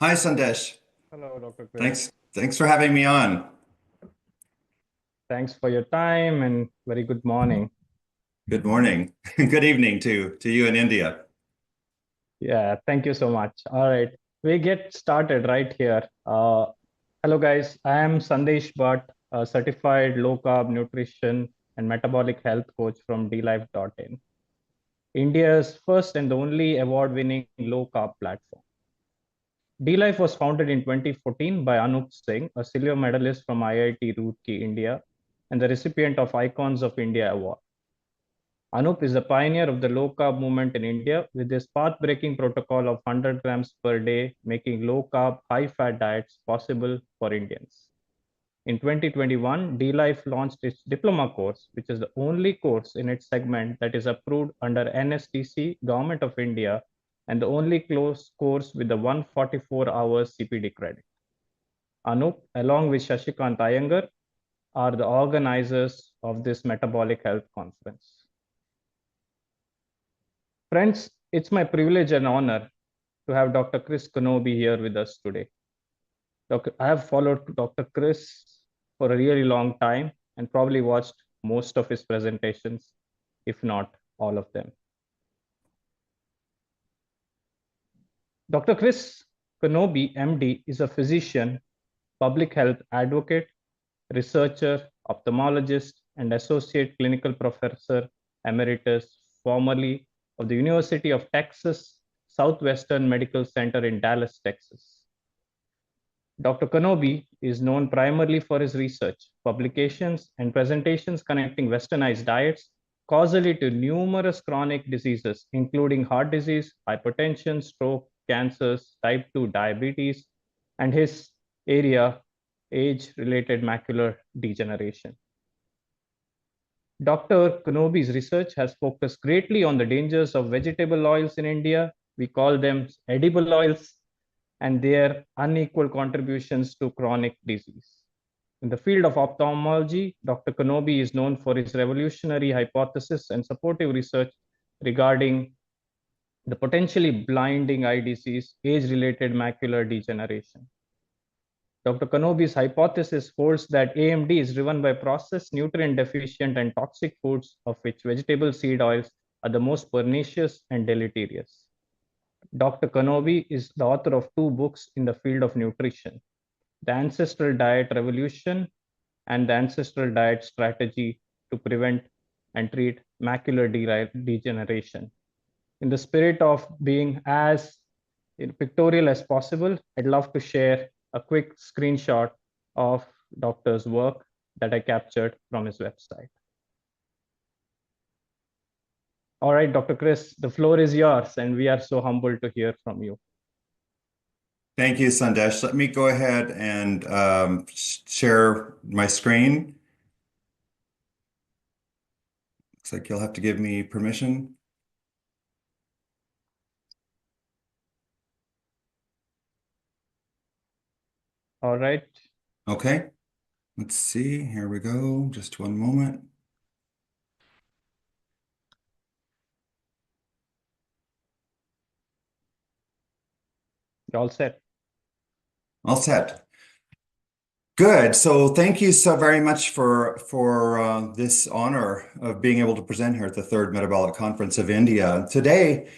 Hi, Sandesh. Hello, Dr. Chris. Thanks for having me on. Thanks for your time and very good morning. Good morning. Good evening to you in India. Yeah, thank you so much. All right, we get started right here. Hello, guys. I am Sandesh Bhatt, a certified low carb nutrition and metabolic health coach from dlife.in, India's first and the only award winning low carb platform. DLife was founded in 2014 by Anup Singh, a silver medalist from IIT Roorkee, India, and the recipient of Icons of India Award. Anup is a pioneer of the low carb movement in India with his path breaking protocol of 100 grams per day, making low carb, high fat diets possible for Indians. In 2021, DLife launched its Diploma course, which is the only course in its segment that is approved under NSDC, Government of India, and the only close course with the 144 hours CPD credit. Anup, along with Shashikant Iyengar, are the organizers of this metabolic health conference. Friends, it's my privilege and honor to have Dr. Chris Knobbe here with us today. I have followed Dr. Chris for a really long time and probably watched most of his presentations, if not all of them. Dr. Chris Knobbe, MD, is a physician, public health advocate, researcher, ophthalmologist, and associate clinical professor emeritus, formerly of the University of Texas Southwestern Medical Center in Dallas, Texas. Dr. Knobbe is known primarily for his research, publications, and presentations connecting westernized diets causally to numerous chronic diseases, including heart disease, hypertension, stroke, cancers, type 2 diabetes, and his area, age-related macular degeneration. Dr. Knobbe's research has focused greatly on the dangers of vegetable oils in India. We call them edible oils, and their unequal contributions to chronic disease. In the field of ophthalmology, Dr. Knobbe is known for his revolutionary hypothesis and supportive research regarding the potentially blinding eye disease, age-related macular degeneration. Dr. Knobbe's hypothesis holds that AMD is driven by processed, nutrient-deficient, and toxic foods, of which vegetable seed oils are the most pernicious and deleterious. Dr. Knobbe is the author of 2 books in the field of nutrition, The Ancestral Diet Revolution and The Ancestral Diet Strategy to Prevent and Treat Macular Degeneration. In the spirit of being as pictorial as possible, I'd love to share a quick screenshot of Doctor's work that I captured from his website. All right, Dr. Chris, the floor is yours, and we are so humbled to hear from you. Thank you, Sandesh. Let me go ahead and share my screen. Looks like you'll have to give me permission. All right. Okay. Let's see. Here we go. Just one moment. You're all set. All set. Good. So thank you so very much for this honor of being able to present here at the third Metabolic Conference of India. Today,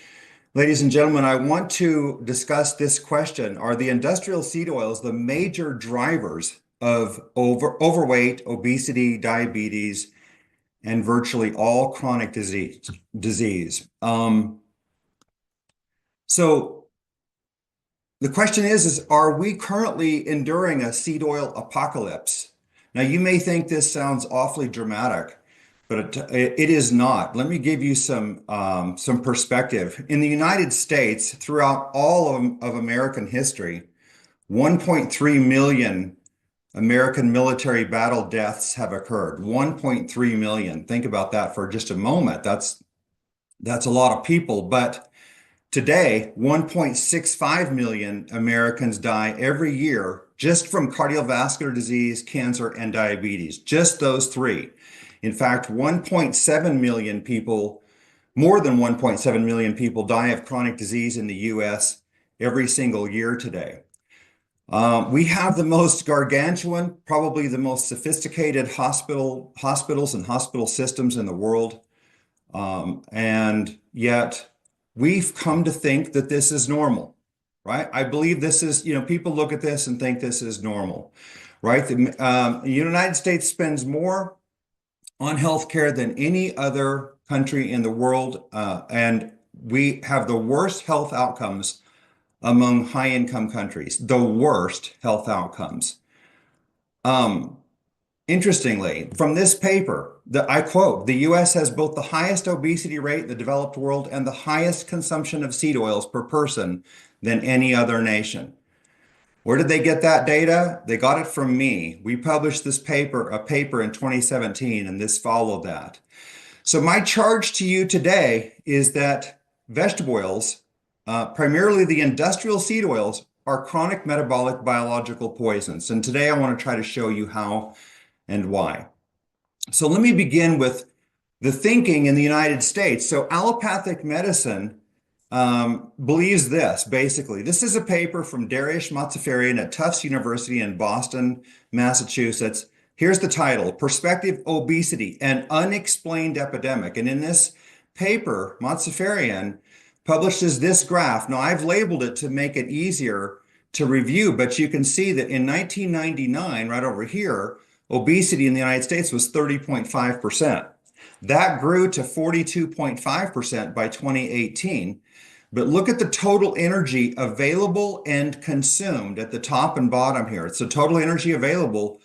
ladies and gentlemen, I want to discuss this question. Are the industrial seed oils the major drivers of overweight, obesity, diabetes, and virtually all chronic disease? So the question is, are we currently enduring a seed oil apocalypse? Now, you may think this sounds awfully dramatic, but it is not. Let me give you some perspective. In the United States, throughout all of American history, 1.3 million American military battle deaths have occurred. 1.3 million. Think about that for just a moment. That's a lot of people, but today, 1.65 million Americans die every year just from cardiovascular disease, cancer, and diabetes, just those 3. In fact, 1.7 million people, more than 1.7 million people die of chronic disease in the US every single year today. We have the most gargantuan, probably the most sophisticated hospitals and hospital systems in the world. And yet we've come to think that this is normal, right? I believe this is, people look at this and think this is normal, right? The United States spends more on healthcare than any other country in the world. And we have the worst health outcomes among high-income countries, the worst health outcomes. Um, Interestingly, from this paper, I quote, the US has both the highest obesity rate in the developed world and the highest consumption of seed oils per person than any other nation. Where did they get that data? They got it from me. We published a paper in 2017, and this followed that. So my charge to you today is that vegetable oils, primarily the industrial seed oils, are chronic metabolic biological poisons. And today I want to try to show you how and why. So let me begin with the thinking in the United States. So allopathic medicine believes this, basically. This is a paper from Dariush Mozaffarian at Tufts University in Boston, Massachusetts. Here's the title, Prospective Obesity, an Unexplained Epidemic. And in this paper, Mozaffarian publishes this graph. Now, I've labeled it to make it easier to review, but you can see that in 1999, right over here, obesity in the United States was 30.5%. That grew to 42.5% by 2018. But look at the total energy available and consumed at the top and bottom here. So total energy available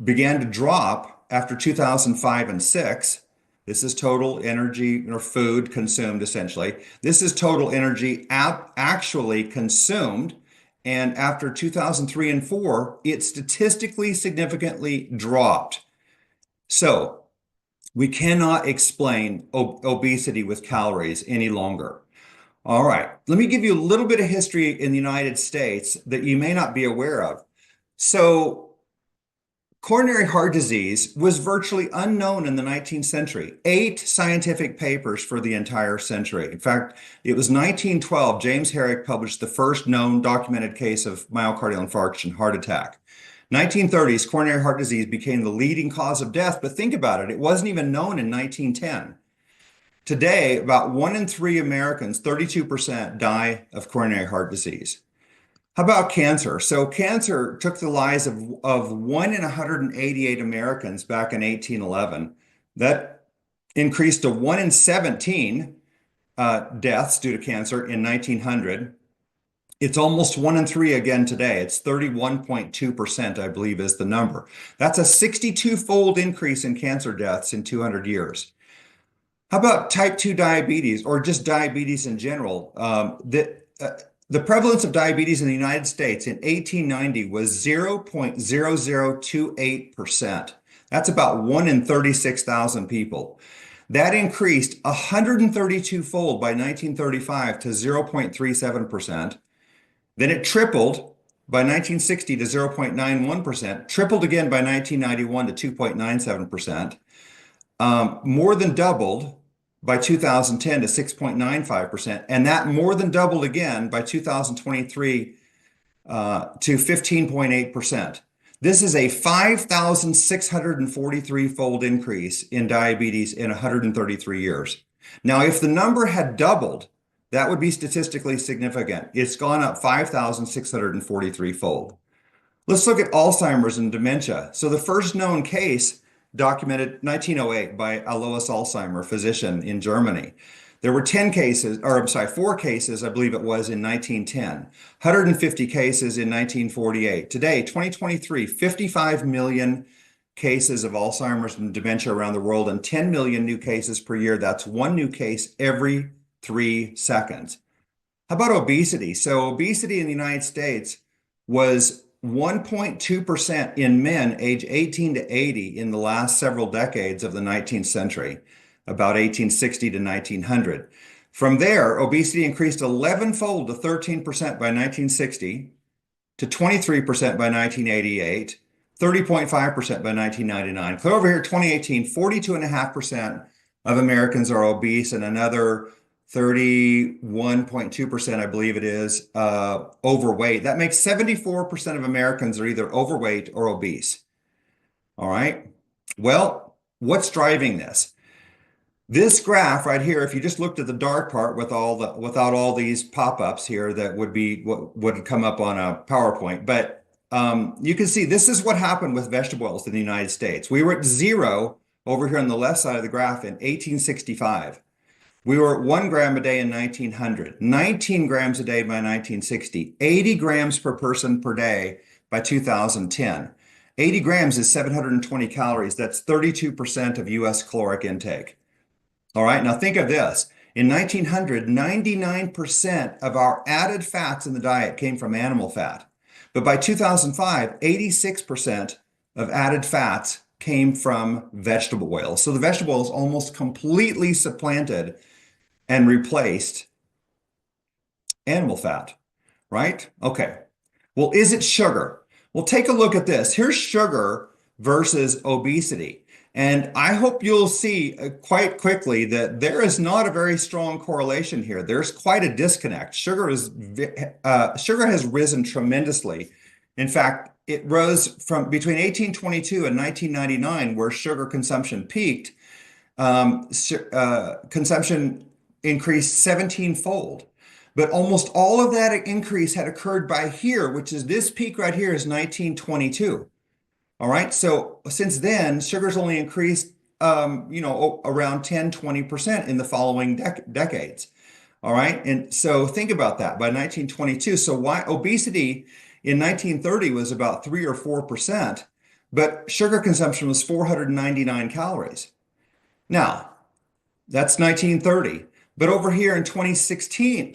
began to drop after 2005 and 6. This is total energy or food consumed, essentially. This is total energy actually consumed. And after 2003 and 4, it statistically significantly dropped. So we cannot explain obesity with calories any longer. All right, let me give you a little bit of history in the United States that you may not be aware of. So coronary heart disease was virtually unknown in the 19th century. 8 scientific papers for the entire century. In fact, it was 1912, James Herrick published the first known documented case of myocardial infarction, heart attack. 1930s, coronary heart disease became the leading cause of death, but think about it, it wasn't even known in 1910. Today, about 1 in 3 Americans, 32%, die of coronary heart disease. How about cancer? So cancer took the lives of 1 in 188 Americans back in 1811. That increased to 1 in 17 deaths due to cancer in 1900. It's almost 1 in 3 again today. It's 31.2%, I believe, is the number. That's a 62-fold increase in cancer deaths in 200 years. How about type 2 diabetes or just diabetes in general? The prevalence of diabetes in the United States in 1890 was 0.0028%. That's about 1 in 36,000 people. That increased 132-fold by 1935 to 0.37%. Then it tripled by 1960 to 0.91%, tripled again by 1991 to 2.97%, more than doubled by 2010 to 6.95%, and that more than doubled again by 2023 to 15.8%. This is a 5,643-fold increase in diabetes in 133 years. Now, if the number had doubled, that would be statistically significant. It's gone up 5,643-fold. Let's look at Alzheimer's and dementia. So the first known case documented 1908 by Alois Alzheimer, physician in Germany. There were 4 cases, I believe it was, in 1910, 150 cases in 1948. Today, 2023, 55 million cases of Alzheimer's and dementia around the world and 10 million new cases per year. That's 1 new case every 3 seconds. How about obesity? So obesity in the United States was 1.2% in men age 18 to 80 in the last several decades of the 19th century, about 1860 to 1900. From there, obesity increased 11-fold to 13% by 1960, to 23% by 1988, 30.5% by 1999. Clear over here, 2018, 42.5% of Americans are obese and another 31.2%, I believe it is, overweight. That makes 74% of Americans are either overweight or obese. All right. Well, what's driving this? This graph right here, if you just looked at the dark part without all these pop-ups here, that would be what would come up on a PowerPoint. But you can see this is what happened with vegetable oils in the United States. We were at 0 over here on the left side of the graph in 1865. We were at 1 gram a day in 1900, 19 grams a day by 1960, 80 grams per person per day by 2010. 80 grams is 720 calories. That's 32% of US caloric intake. All right, now think of this. In 1900, 99% of our added fats in the diet came from animal fat. But by 2005, 86% of added fats came from vegetable oils. So the vegetable oils almost completely supplanted and replaced animal fat, right? Okay. Well, is it sugar? Well, take a look at this. Here's sugar versus obesity. And I hope you'll see quite quickly that there is not a very strong correlation here. There's quite a disconnect. Sugar has risen tremendously. In fact, it rose from between 1822 and 1999, where sugar consumption peaked. Consumption increased 17-fold. But almost all of that increase had occurred by here, which is this peak right here is 1922. All right. So since then, sugar's only increased, around 10, 20% in the following decades. All right. And so think about that by 1922. So why obesity in 1930 was about 3 or 4%, but sugar consumption was 499 calories. Now, that's 1930. But over here in 2016,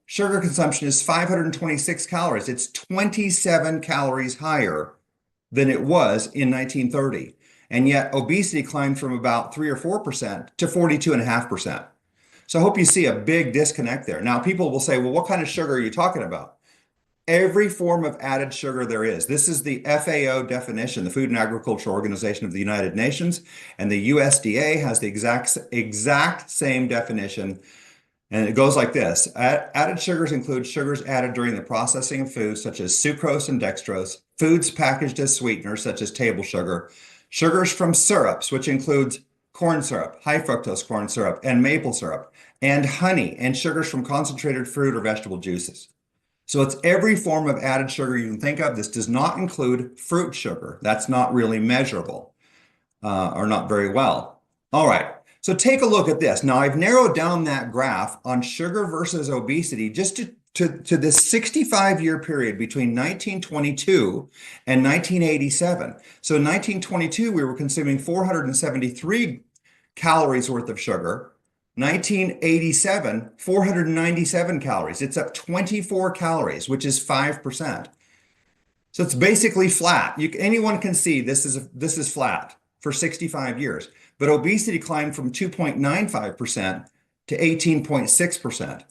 sugar consumption is 526 calories. It's 27 calories higher than it was in 1930. And yet obesity climbed from about 3 or 4% to 42.5%. So I hope you see a big disconnect there. Now, people will say, well, what kind of sugar are you talking about? Every form of added sugar there is. This is the FAO definition, the Food and Agriculture Organization of the United Nations, and the USDA has the exact same definition. And it goes like this. Added sugars include sugars added during the processing of foods, such as sucrose and dextrose, foods packaged as sweeteners, such as table sugar, sugars from syrups, which includes corn syrup, high fructose corn syrup, and maple syrup, and honey, and sugars from concentrated fruit or vegetable juices. So it's every form of added sugar you can think of. This does not include fruit sugar. That's not really measurable or not very well. All right. So take a look at this. Now I've narrowed down that graph on sugar versus obesity just to this 65-year period between 1922 and 1987. So in 1922, we were consuming 473 calories worth of sugar. 1987, 497 calories. It's up 24 calories, which is 5%. So it's basically flat. Anyone can see this is flat for 65 years. But obesity climbed from 2.95% to 18.6%.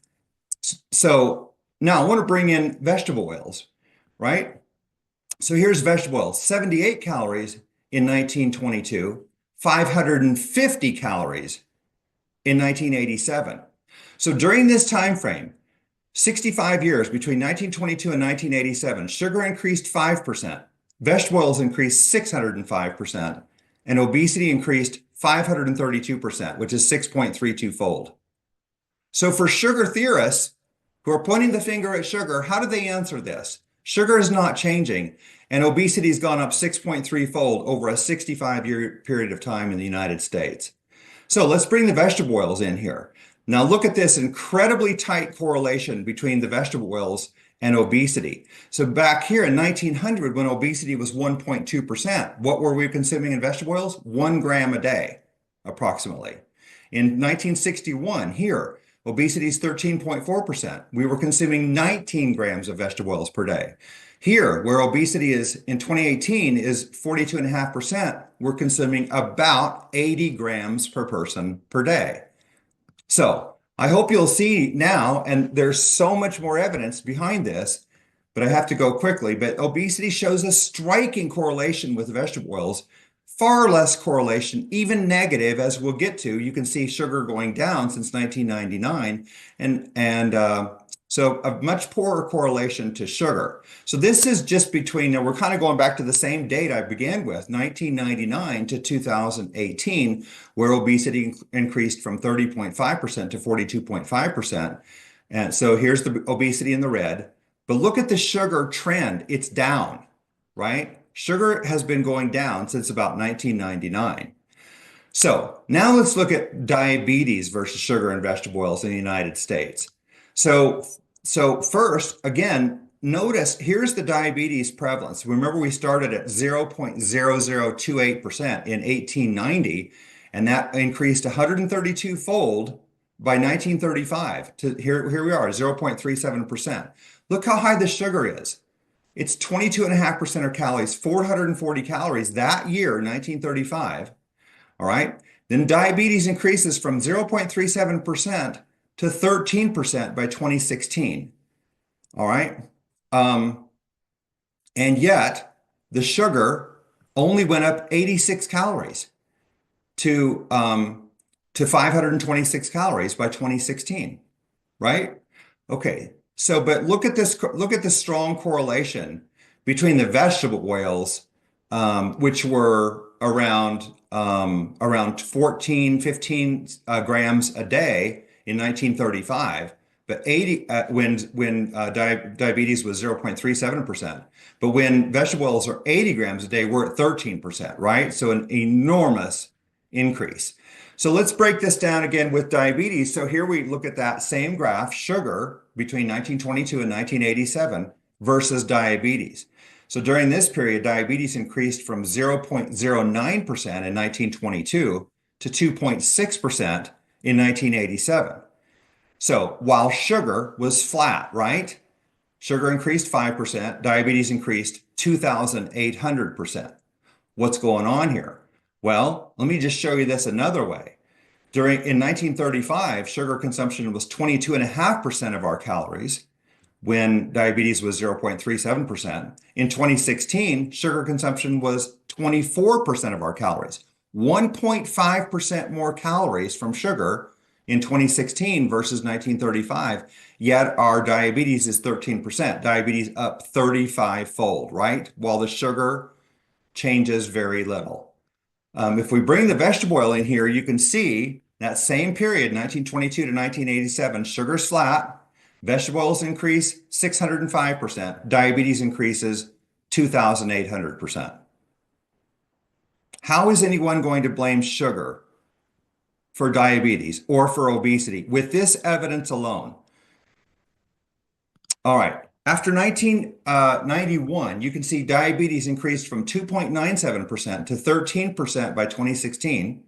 So now I want to bring in vegetable oils, right? So here's vegetable oils, 78 calories in 1922, 550 calories in 1987. So during this time frame, 65 years between 1922 and 1987, sugar increased 5%, vegetable oils increased 605%, and obesity increased 532%, which is 6.32-fold. So for sugar theorists who are pointing the finger at sugar, how do they answer this? Sugar is not changing, and obesity has gone up 6.3-fold over a 65-year period of time in the United States. So let's bring the vegetable oils in here. Now look at this incredibly tight correlation between the vegetable oils and obesity. So back here in 1900, when obesity was 1.2%, what were we consuming in vegetable oils? 1 gram a day, approximately. In 1961, here, obesity is 13.4%. We were consuming 19 grams of vegetable oils per day. Here, where obesity is in 2018 is 42.5%, we're consuming about 80 grams per person per day. So I hope you'll see now, and there's so much more evidence behind this, but I have to go quickly. But obesity shows a striking correlation with vegetable oils, far less correlation, even negative, as we'll get to. You can see sugar going down since 1999, so a much poorer correlation to sugar. So this is just between, now we're kind of going back to the same date I began with, 1999 to 2018, where obesity increased from 30.5% to 42.5%. And so here's the obesity in the red. But look at the sugar trend. It's down, right? Sugar has been going down since about 1999. So now let's look at diabetes versus sugar and vegetable oils in the United States. So first, again, notice here's the diabetes prevalence. Remember, we started at 0.0028% in 1890, and that increased 132-fold by 1935 to here we are, 0.37%. Look how high the sugar is. It's 22.5% of calories, 440 calories that year, 1935. All right. Then diabetes increases from 0.37% to 13% by 2016. All right. And yet the sugar only went up 86 calories to 526 calories by 2016. Right. Okay. So, but look at this strong correlation between the vegetable oils, which were around 14, 15 grams a day in 1935, but 80 when diabetes was 0.37%. But when vegetable oils are 80 grams a day, we're at 13%, right? So an enormous increase. So let's break this down again with diabetes. So here we look at that same graph, sugar between 1922 and 1987 versus diabetes. So during this period, diabetes increased from 0.09% in 1922 to 2.6% in 1987. So while sugar was flat, right? Sugar increased 5%, diabetes increased 2,800%. What's going on here? Well, let me just show you this another way. In 1935, sugar consumption was 22.5% of our calories when diabetes was 0.37%. In 2016, sugar consumption was 24% of our calories, 1.5% more calories from sugar in 2016 versus 1935, yet our diabetes is 13%, diabetes up 35-fold, right? While the sugar changes very little. If we bring the vegetable oil in here, you can see that same period, 1922 to 1987, sugar's flat, vegetable oils increase 605%, diabetes increases 2,800%. How is anyone going to blame sugar for diabetes or for obesity with this evidence alone? All right. After 1991, you can see diabetes increased from 2.97% to 13% by 2016,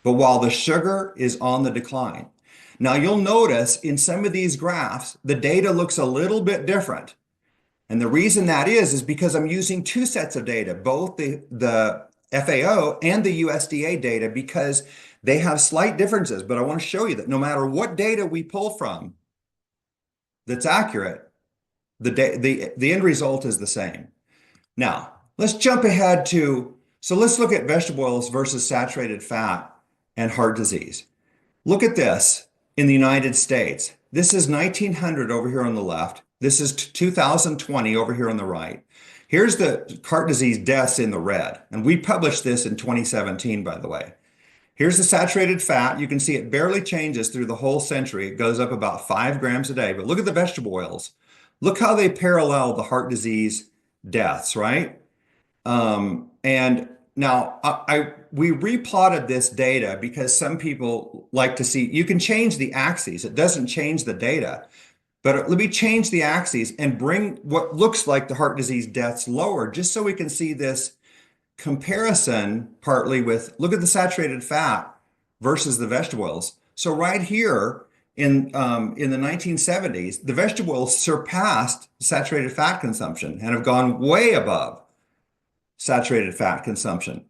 but while the sugar is on the decline. Now you'll notice in some of these graphs, the data looks a little bit different. And the reason that is because I'm using two sets of data, both the FAO and the USDA data, because they have slight differences. But I want to show you that no matter what data we pull from that's accurate, the end result is the same. Now, let's jump ahead so let's look at vegetable oils versus saturated fat and heart disease. Look at this in the United States. This is 1900 over here on the left. This is 2020 over here on the right. Here's the heart disease deaths in the red. And we published this in 2017, by the way. Here's the saturated fat. You can see it barely changes through the whole century. It goes up about 5 grams a day. But look at the vegetable oils. Look how they parallel the heart disease deaths, right? And now we replotted this data because some people like to see, you can change the axes. It doesn't change the data. But let me change the axes and bring what looks like the heart disease deaths lower, just so we can see this comparison partly with, look at the saturated fat versus the vegetable oils. So right here in the 1970s, the vegetable oils surpassed saturated fat consumption and have gone way above saturated fat consumption.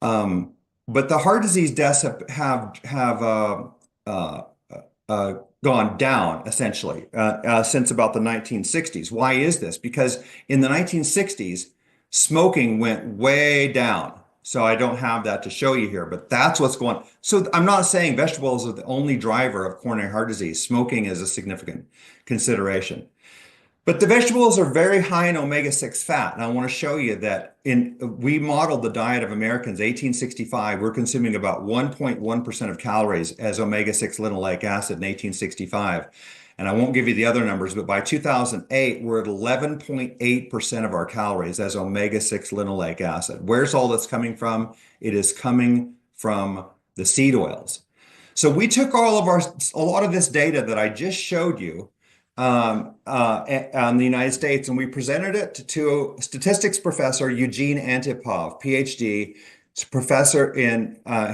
But the heart disease deaths have gone down essentially since about the 1960s. Why is this? Because in the 1960s, smoking went way down. So I don't have that to show you here, but that's what's going on. So I'm not saying vegetables are the only driver of coronary heart disease. Smoking is a significant consideration. But the vegetables are very high in omega-6 fat. And I want to show you that we modeled the diet of Americans, 1865, we're consuming about 1.1% of calories as omega-6 linoleic acid in 1865. And I won't give you the other numbers, but by 2008, we're at 11.8% of our calories as omega-6 linoleic acid. Where's all this coming from? It is coming from the seed oils. So we took a lot of this data that I just showed you on the United States, and we presented it to statistics professor Eugene Antipov, PhD. He's a professor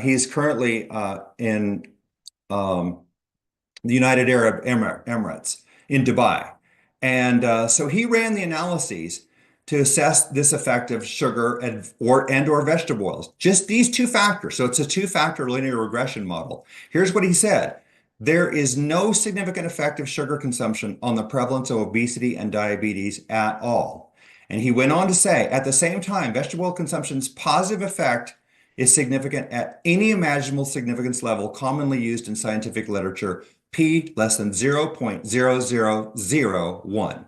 he's currently in the United Arab Emirates in Dubai. And so he ran the analyses to assess this effect of sugar and/or vegetable oils. Just these two factors. So it's a two-factor linear regression model. Here's what he said. There is no significant effect of sugar consumption on the prevalence of obesity and diabetes at all. And he went on to say, at the same time, vegetable oil consumption's positive effect is significant at any imaginable significance level commonly used in scientific literature, p less than 0.0001.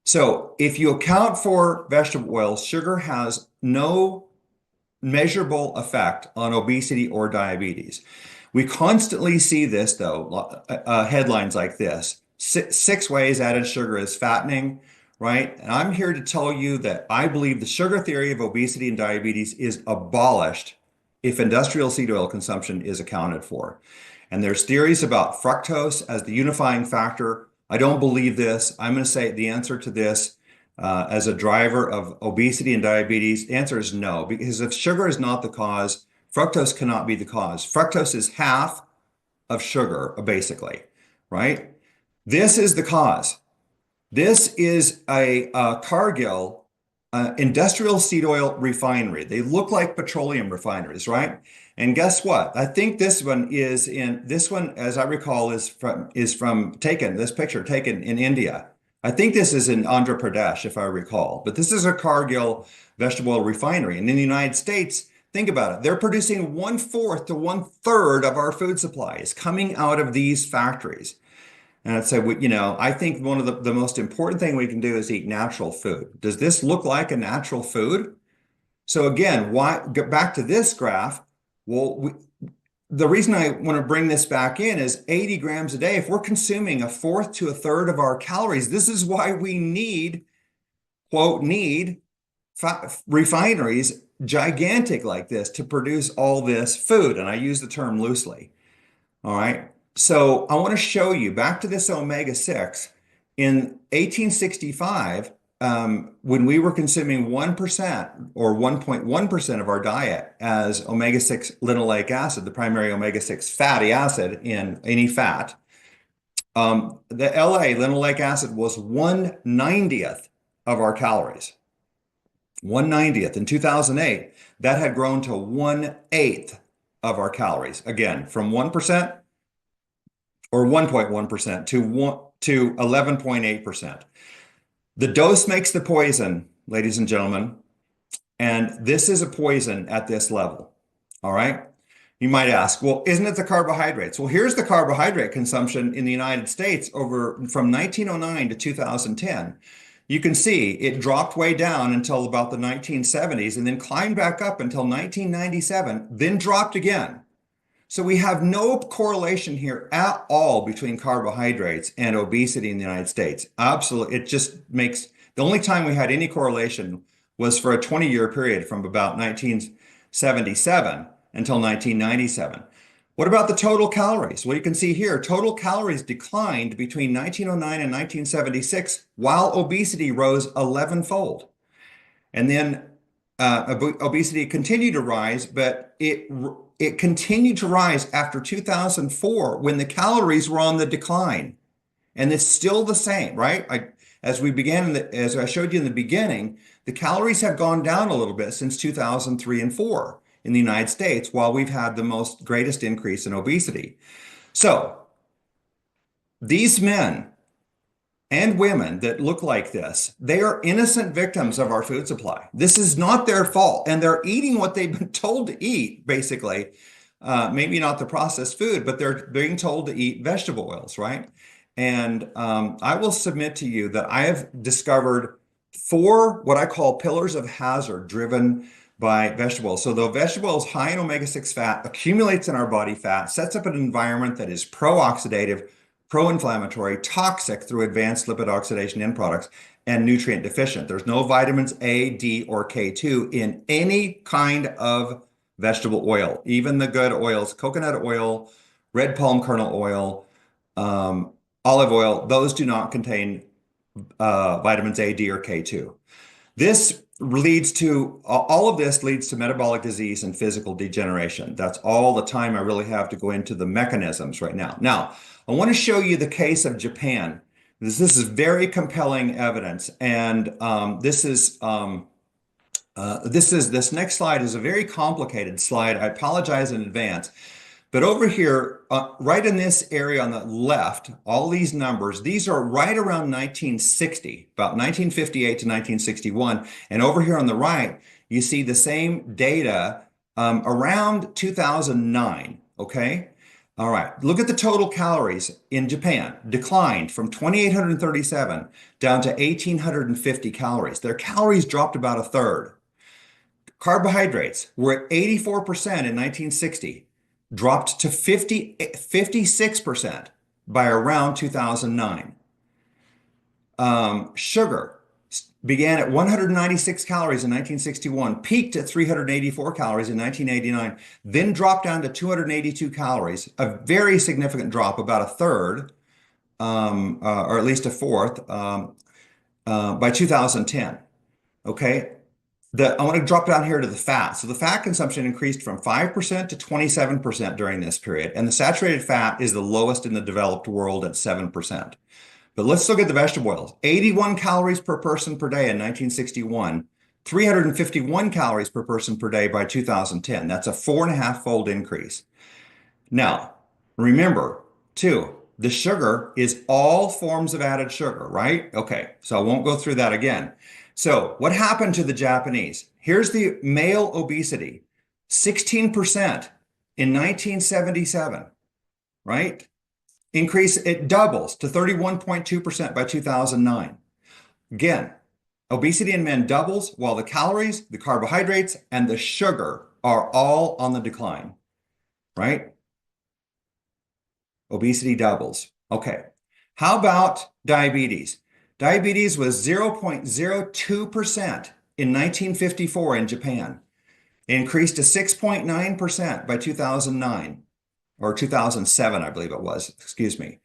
So if you account for vegetable oils, sugar has no measurable effect on obesity or diabetes. We constantly see this, though, headlines like this. Six ways added sugar is fattening, right? And I'm here to tell you that I believe the sugar theory of obesity and diabetes is abolished if industrial seed oil consumption is accounted for. And there's theories about fructose as the unifying factor. I don't believe this. I'm going to say the answer to this as a driver of obesity and diabetes, the answer is no, because if sugar is not the cause, fructose cannot be the cause. Fructose is half of sugar, basically, right? This is the cause. This is a Cargill industrial seed oil refinery. They look like petroleum refineries, right? And guess what? I think this one, as I recall, is taken in India. I think this is in Andhra Pradesh, if I recall, but this is a Cargill vegetable oil refinery. And in the United States, think about it. They're producing 1/4 to 1/3 of our food supply is coming out of these factories. And I'd say, I think one of the most important thing we can do is eat natural food. Does this look like a natural food? So again, get back to this graph. Well, the reason I want to bring this back in is 80 grams a day. If we're consuming 1/4 to 1/3 of our calories, this is why we need, quote, refineries gigantic like this to produce all this food. And I use the term loosely. All right. So I want to show you back to this omega-6 in 1865, when we were consuming 1% or 1.1% of our diet as omega-6 linoleic acid, the primary omega-6 fatty acid in any fat, the LA linoleic acid was 1/90th of our calories. 1/90th. In 2008, that had grown to 1/8 of our calories. Again, from 1% or 1.1% to 11.8%. The dose makes the poison, ladies and gentlemen, and this is a poison at this level. All right. You might ask, well, isn't it the carbohydrates? Well, here's the carbohydrate consumption in the United States from 1909 to 2010. You can see it dropped way down until about the 1970s and then climbed back up until 1997, then dropped again. So we have no correlation here at all between carbohydrates and obesity in the United States. Absolutely. It just makes the only time we had any correlation was for a 20-year period from about 1977 until 1997. What about the total calories? Well, you can see here, total calories declined between 1909 and 1976, while obesity rose 11-fold. And then obesity continued to rise, but it continued to rise after 2004 when the calories were on the decline. And it's still the same, right? As I showed you in the beginning, the calories have gone down a little bit since 2003 and 4 in the United States, while we've had the greatest increase in obesity. So these men and women that look like this, they are innocent victims of our food supply. This is not their fault, and they're eating what they've been told to eat, basically. Maybe not the processed food, but they're being told to eat vegetable oils, right? And I will submit to you that I have discovered 4 what I call pillars of hazard driven by vegetables. So the vegetable is high in omega-6 fat, accumulates in our body fat, sets up an environment that is pro-oxidative, pro-inflammatory, toxic through advanced lipid oxidation end products, and nutrient deficient. There's no vitamins A, D, or K2 in any kind of vegetable oil, even the good oils, coconut oil, red palm kernel oil, olive oil. Those do not contain vitamins A, D, or K2. This leads to, all of this leads to metabolic disease and physical degeneration. That's all the time I really have to go into the mechanisms right now. Now, I want to show you the case of Japan. This is very compelling evidence, and this next slide is a very complicated slide. I apologize in advance. But over here, right in this area on the left, all these numbers, these are right around 1960, about 1958 to 1961. And over here on the right, you see the same data around 2009, okay? All right, look at the total calories in Japan, declined from 2,837 down to 1,850 calories. Their calories dropped about a third. Carbohydrates were at 84% in 1960. Dropped to 56% by around 2009. Sugar began at 196 calories in 1961, peaked at 384 calories in 1989, then dropped down to 282 calories, a very significant drop, about a third, or at least a fourth, by 2010. Okay. I want to drop down here to the fat. So the fat consumption increased from 5% to 27% during this period, and the saturated fat is the lowest in the developed world at 7%. But let's look at the vegetable oils. 81 calories per person per day in 1961, 351 calories per person per day by 2010. That's a 4.5-fold increase. Now, remember, too, the sugar is all forms of added sugar, right? Okay, so I won't go through that again. So what happened to the Japanese? Here's the male obesity, 16% in 1977, right? Increase, it doubles to 31.2% by 2009. Again, obesity in men doubles while the calories, the carbohydrates, and the sugar are all on the decline, right? Obesity doubles. Okay. How about diabetes? Diabetes was 0.02% in 1954 in Japan. It increased to 6.9% by 2009, or 2007, I believe it was, excuse me.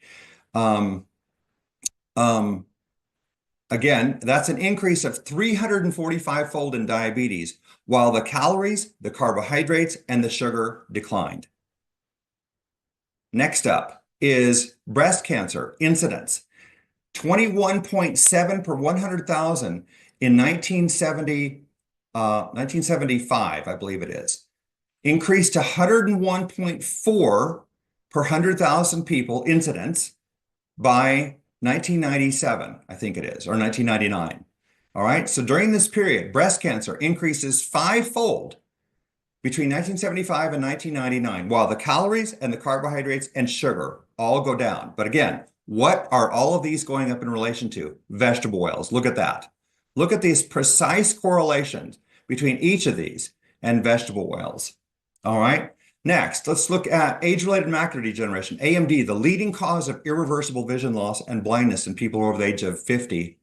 Again, that's an increase of 345-fold in diabetes, while the calories, the carbohydrates, and the sugar declined. Next up is breast cancer incidence. 21.7 per 100,000 in 1975, I believe it is. Increased to 101.4 per 100,000 people incidence by 1997, I think it is, or 1999. All right, so during this period, breast cancer increases 5-fold between 1975 and 1999, while the calories and the carbohydrates and sugar all go down. But again, what are all of these going up in relation to? Vegetable oils. Look at that. Look at these precise correlations between each of these and vegetable oils. All right. Next, let's look at age-related macular degeneration, AMD, the leading cause of irreversible vision loss and blindness in people over the age of 50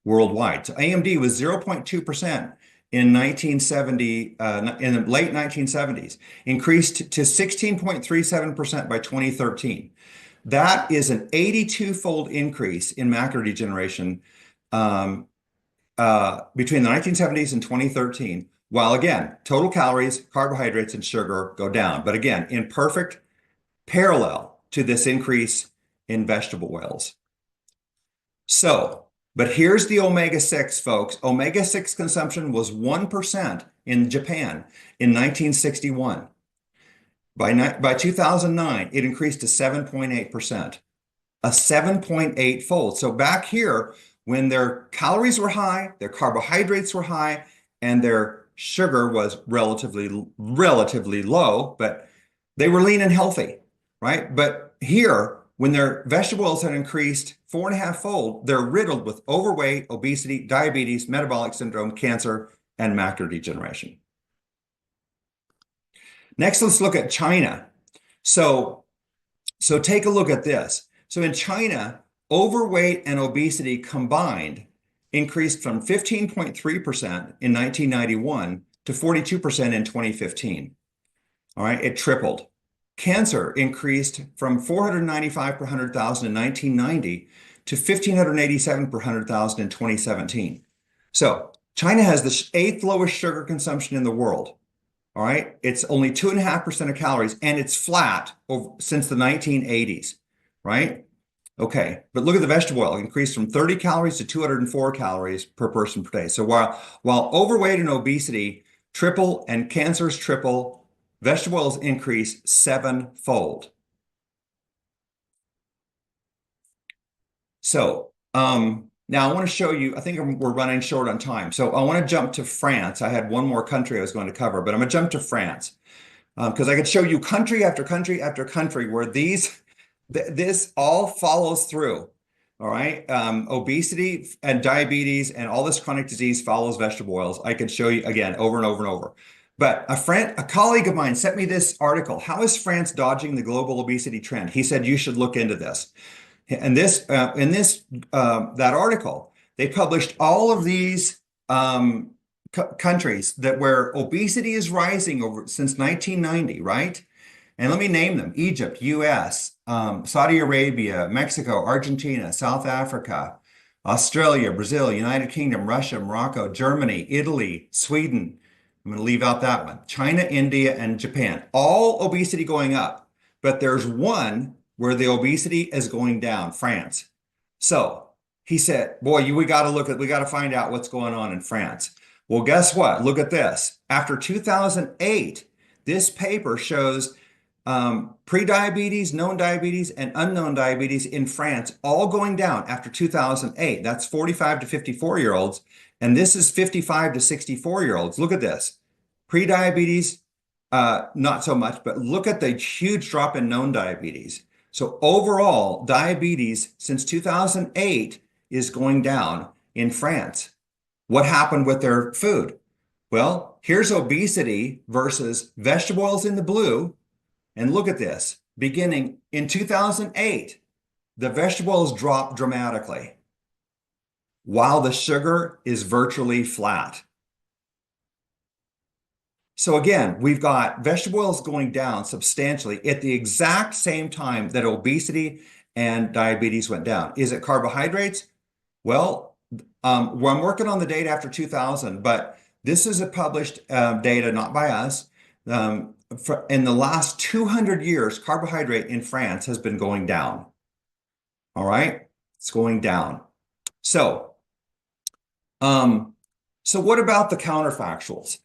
worldwide. So AMD was 0.2% in 1970, in the late 1970s, increased to 16.37% by 2013. That is an 82-fold increase in macular degeneration between the 1970s and 2013, while again, total calories, carbohydrates, and sugar go down. But again, in perfect parallel to this increase in vegetable oils. So, but here's the omega-6, folks. Omega-6 consumption was 1% in Japan in 1961. By 2009, it increased to 7.8%, a a 7.8 fold. So back here, when their calories were high, their carbohydrates were high, and their sugar was relatively low, but they were lean and healthy, right? But here, when their vegetable oils had increased 4.5 fold, they're riddled with overweight, obesity, diabetes, metabolic syndrome, cancer, and macular degeneration. Next, let's look at China. So take a look at this. So in China, overweight and obesity combined increased from 15.3% in 1991 to 42% in 2015. All right, it tripled. Cancer increased from 495 per 100,000 in 1990 to 1,587 per 100,000 in 2017. So China has the 8th lowest sugar consumption in the world. All right, it's only 2.5% of calories, and it's flat since the 1980s, right? Okay, but look at the vegetable oil. It increased from 30 calories to 204 calories per person per day. So while overweight and obesity triple and cancers triple, vegetable oils increase 7-fold. So now I want to show you, I think we're running short on time. So I want to jump to France. I had one more country I was going to cover, but I'm going to jump to France because I could show you country after country after country where this all follows through. All right. Obesity and diabetes and all this chronic disease follows vegetable oils. I could show you again over and over and over. But a colleague of mine sent me this article. How is France dodging the global obesity trend? He said, you should look into this. And that article, they published all of these countries where obesity is rising since 1990, right? And let me name them: Egypt, US, Saudi Arabia, Mexico, Argentina, South Africa, Australia, Brazil, United Kingdom, Russia, Morocco, Germany, Italy, Sweden. I'm going to leave out that one. China, India, and Japan. All obesity going up. But there's one where the obesity is going down, France. So he said, boy, we got to find out what's going on in France. Well, guess what? Look at this. After 2008, this paper shows pre-diabetes, known diabetes, and unknown diabetes in France all going down after 2008. That's 45 to 54-year-olds. And this is 55 to 64-year-olds. Look at this. Pre-diabetes, not so much, but look at the huge drop in known diabetes. So overall, diabetes since 2008 is going down in France. What happened with their food? Well, here's obesity versus vegetable oils in the blue. And look at this. Beginning in 2008, the vegetable oils dropped dramatically, while the sugar is virtually flat. So again, we've got vegetable oils going down substantially at the exact same time that obesity and diabetes went down. Is it carbohydrates? Well, I'm working on the data after 2000, but this is a published data, not by us. In the last 200 years, carbohydrate in France has been going down. All right, it's going down. So what about the counterfactuals?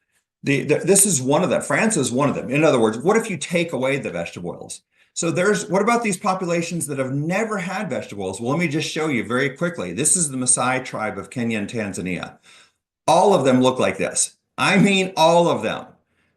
This is one of them. France is one of them. In other words, what if you take away the vegetable oils? So what about these populations that have never had vegetable oils? Well, let me just show you very quickly. This is the Maasai tribe of Kenya and Tanzania. All of them look like this. I mean, all of them.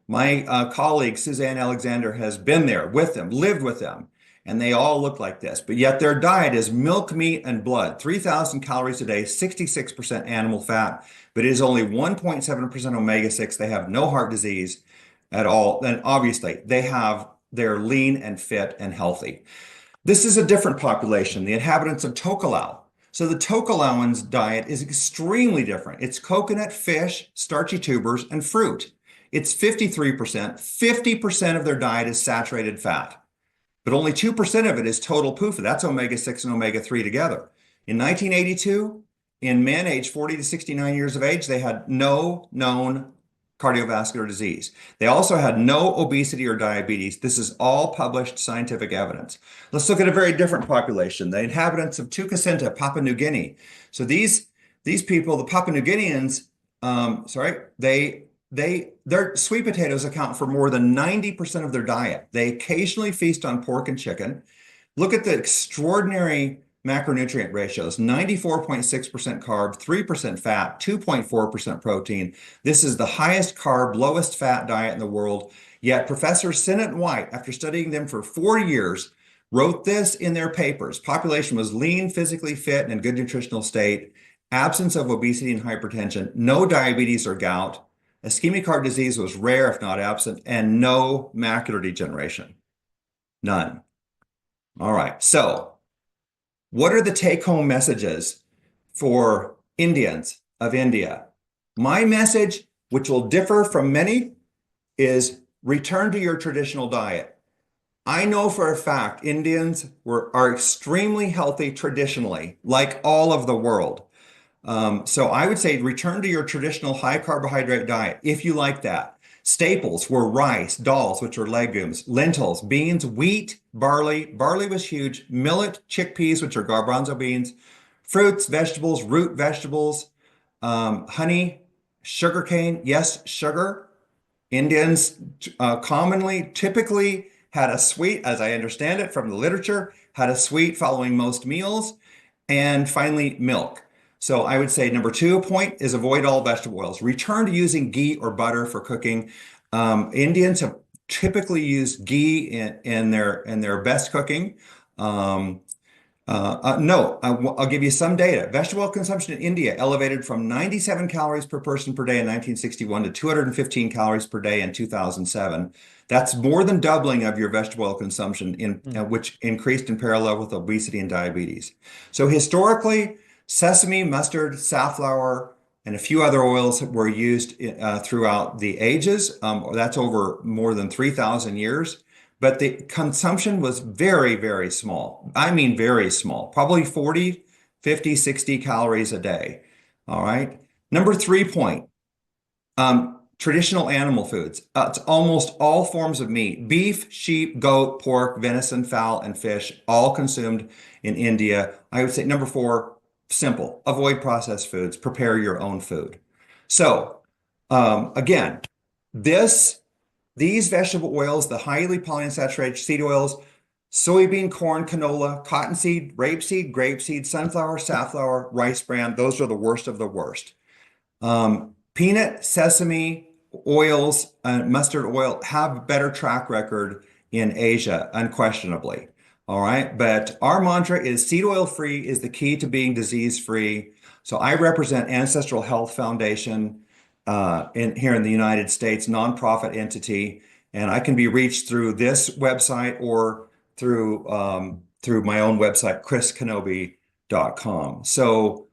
My colleague, Suzanne Alexander, has been there with them, lived with them, and they all look like this. But yet their diet is milk, meat, and blood, 3,000 calories a day, 66% animal fat, but it is only 1.7% omega-6. They have no heart disease at all. And obviously, they're lean and fit and healthy. This is a different population, the inhabitants of Tokelau. So the Tokelauans' diet is extremely different. It's coconut, fish, starchy tubers, and fruit. It's 53%. 50% of their diet is saturated fat, but only 2% of it is total PUFA. That's omega-6 and omega-3 together. In 1982, in men aged 40 to 69 years of age, they had no known cardiovascular disease. They also had no obesity or diabetes. This is all published scientific evidence. Let's look at a very different population, the inhabitants of Tukasinta, Papua New Guinea. So these people, the Papua New Guineans, their sweet potatoes account for more than 90% of their diet. They occasionally feast on pork and chicken. Look at the extraordinary macronutrient ratios, 94.6% carb, 3% fat, 2.4% protein. This is the highest carb, lowest fat diet in the world. Yet Professor Sinnott and White, after studying them for 4 years, wrote this in their papers. Population was lean, physically fit, and in good nutritional state, absence of obesity and hypertension, no diabetes or gout, ischemic heart disease was rare if not absent, and no macular degeneration. None. All right. So, what are the take-home messages for Indians of India? My message, which will differ from many, is return to your traditional diet. I know for a fact Indians are extremely healthy traditionally, like all of the world. So I would say return to your traditional high carbohydrate diet if you like that. Staples were rice, dals, which are legumes, lentils, beans, wheat, barley. Barley was huge. Millet, chickpeas, which are garbanzo beans, fruits, vegetables, root vegetables, honey, sugarcane. Yes, sugar. Indians typically had a sweet, as I understand it from the literature, had a sweet following most meals, and finally milk. So I would say number 2 point is avoid all vegetable oils. Return to using ghee or butter for cooking. Indians have typically used ghee in their best cooking. No, I'll give you some data. Vegetable oil consumption in India elevated from 97 calories per person per day in 1961 to 215 calories per day in 2007. That's more than doubling of your vegetable oil consumption, which increased in parallel with obesity and diabetes. So historically, sesame, mustard, safflower, and a few other oils were used throughout the ages. That's over more than 3,000 years. But the consumption was very, very small. I mean, very small, probably 40, 50, 60 calories a day. All right. Number 3 point, traditional animal foods. It's almost all forms of meat, beef, sheep, goat, pork, venison, fowl, and fish, all consumed in India. I would say number 4, simple, avoid processed foods, prepare your own food. So again, these vegetable oils, the highly polyunsaturated seed oils, soybean, corn, canola, cottonseed, grapeseed, sunflower, safflower, rice bran, those are the worst of the worst. Peanut, sesame oils, mustard oil have a better track record in Asia, unquestionably. All right. But our mantra is seed oil free is the key to being disease free. So I represent Ancestral Health Foundation here in the United States, nonprofit entity, and I can be reached through this website or through my own website, chrisknobbe.com. So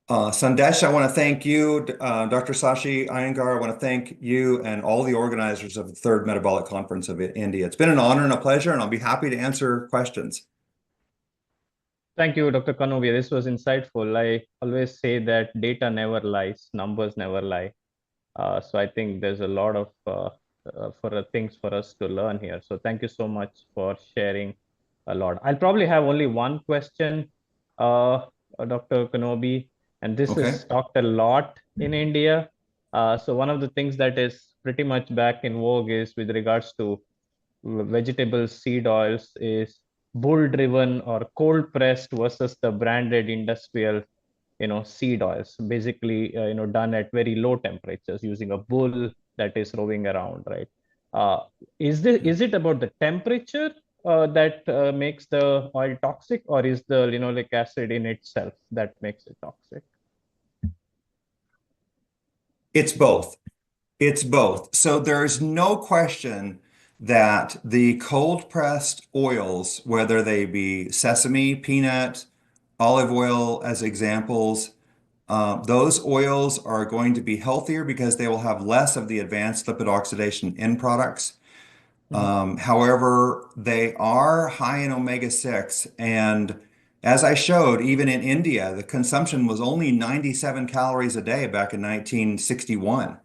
Sandesh, I want to thank you, Dr. Sashi Iyengar. I want to thank you and all the organizers of the third Metabolic Conference of India. It's been an honor and a pleasure, and I'll be happy to answer questions. Thank you, Dr. Knobbe. This was insightful. I always say that data never lies, numbers never lie. So I think there's a lot of things for us to learn here. So thank you so much for sharing a lot. I'll probably have only one question, Dr. Knobbe, and this is talked a lot in India. So one of the things that is pretty much back in vogue is with regards to vegetable seed oils is bull driven or cold pressed versus the branded industrial seed oils, basically done at very low temperatures using a bull that is roving around, right? Is it about the temperature that makes the oil toxic, or is the linoleic acid in itself that makes it toxic? It's both. It's both. So there's no question that the cold pressed oils, whether they be sesame, peanut, olive oil as examples, those oils are going to be healthier because they will have less of the advanced lipid oxidation end products. However, they are high in omega-6. And as I showed, even in India, the consumption was only 97 calories a day back in 1961.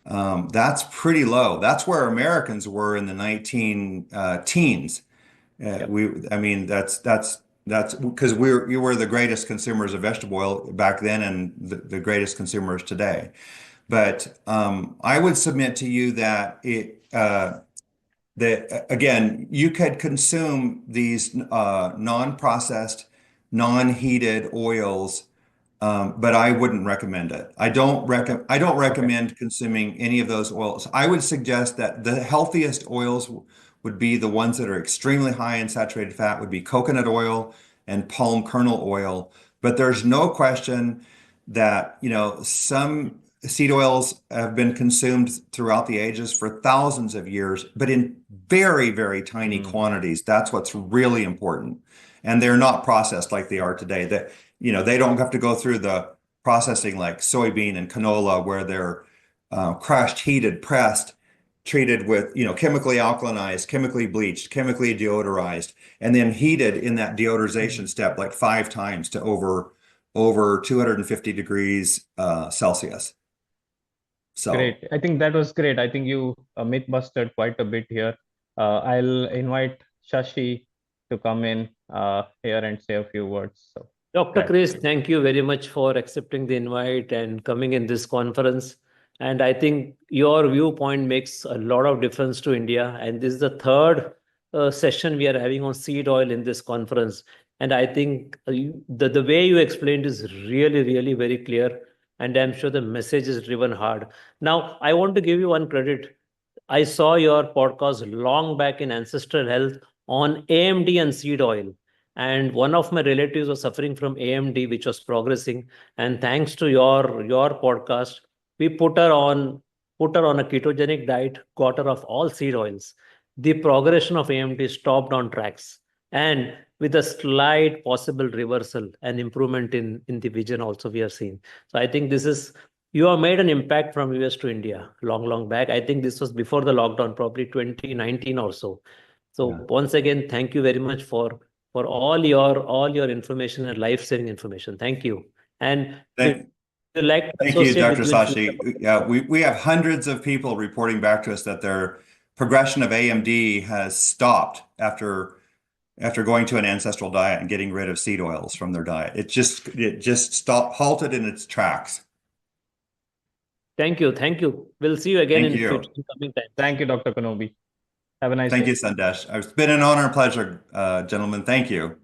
That's pretty low. That's where Americans were in the 19 teens. I mean, that's because we were the greatest consumers of vegetable oil back then and the greatest consumers today. But I would submit to you that that again, you could consume these non-processed, non-heated oils, but I wouldn't recommend it. I don't Okay. recommend consuming any of those oils. I would suggest that the healthiest oils would be the ones that are extremely high in saturated fat, would be coconut oil and palm kernel oil. But there's no question that, some seed oils have been consumed throughout the ages for thousands of years, but in very, very tiny quantities. That's what's really important. And they're not processed like they are today. That, they don't have to go through the processing like soybean and canola where they're crushed, heated, pressed, treated with, chemically alkalinized, chemically bleached, chemically deodorized, and then heated in that deodorization step like 5 times to over 250 degrees Celsius. So Great. I think that was great. I think you myth busted quite a bit here. I'll invite Shashi to come in here and say a few words. So, Dr. right. Chris, thank you very much for accepting the invite and coming in this conference. And I think your viewpoint makes a lot of difference to India. And this is the third session we are having on seed oil in this conference. And I think the way you explained is really, really very clear. And I'm sure the message is driven hard. Now, I want to give you one credit. I saw your podcast long back in Ancestral Health on AMD and seed oil. And one of my relatives was suffering from AMD, which was progressing. And thanks to your podcast, we put her on a ketogenic diet, got her off all seed oils. The progression of AMD stopped on tracks, and with a slight possible reversal and improvement in the vision also we have seen. So I think this is, you have made an impact from US to India long back. I think this was before the lockdown, probably 2019 or so. So yeah. Once again, thank you very much for all your information and life-saving information. Thank you. And Thank, we like to thank you, associate Dr. with you in Sashi. future. Yeah, we have hundreds of people reporting back to us that their progression of AMD has stopped after going to an ancestral diet and getting rid of seed oils from their diet. It just stopped, halted in its tracks. Thank you. Thank you. We'll see you again Thank in you. future, in coming time. Thank you, Dr. Knobbe. Have a nice Thank day. you, Sandesh. It's been an honor and pleasure, gentlemen. Thank you.